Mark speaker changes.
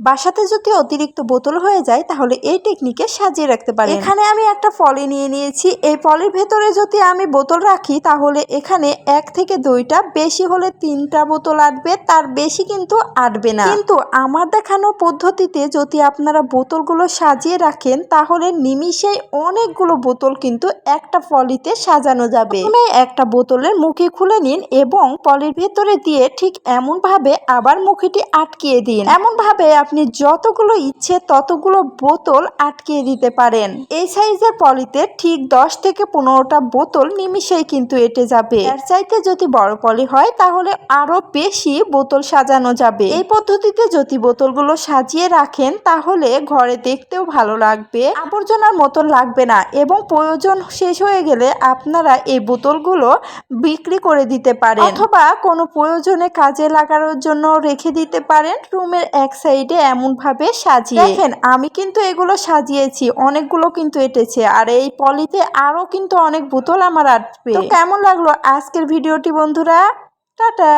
Speaker 1: বাসাতে যদি অতিরিক্ত বোতল হয়ে যায় তাহলে এই টেকনিকে সাজিয়ে রাখতে পারেন। এখানে আমি একটা পলি নিয়ে নিয়েছি। এই পলির ভেতরে যদি আমি বোতল রাখি তাহলে এখানে 1 থেকে 2টা, বেশি হলে 3টা বোতল আটবে, তার বেশি কিন্তু আটবে না। কিন্তু আমার দেখানো পদ্ধতিতে যদি আপনারা বোতলগুলো সাজিয়ে রাখেন তাহলে নিমিষেই অনেকগুলো বোতল কিন্তু একটা পলিতে সাজানো যাবে। একটা বোতলের মুখি খুলে নিন এবং পলির ভেতরে দিয়ে ঠিক এমন ভাবে আবার মুখিটি আটকিয়ে দিন। এমন ভাবে আপনি যতগুলো ইচ্ছে ততগুলো বোতল আটকিয়ে দিতে পারেন। এই সাইজের পলিতে ঠিক 10 থেকে 15টা বোতল নিমিষেই কিন্তু এঁটে যাবে। এর চাইতে যদি বড় পলি হয় তাহলে আরো বেশি বোতল সাজানো যাবে। এই পদ্ধতিতে যদি বোতলগুলো সাজিয়ে রাখেন তাহলে ঘরে দেখতেও ভালো লাগবে, আবর্জনার মতন লাগবে না এবং প্রয়োজন শেষ হয়ে গেলে আপনারা এই বোতলগুলো বিক্রি করে দিতে পারেন অথবা কোনো প্রয়োজনে কাজে লাগানোর জন্য রেখে দিতে পারেন রুমের এক সাইডে এমন ভাবে সাজিয়ে। দেখেন আমি কিন্তু এগুলো সাজিয়েছি, অনেকগুলো কিন্তু এঁটেছে আর এই পলিতে আরো কিন্তু অনেক বোতল আমার আটবে। তো কেমন লাগলো আজকের ভিডিওটি বন্ধুরা? টাটা।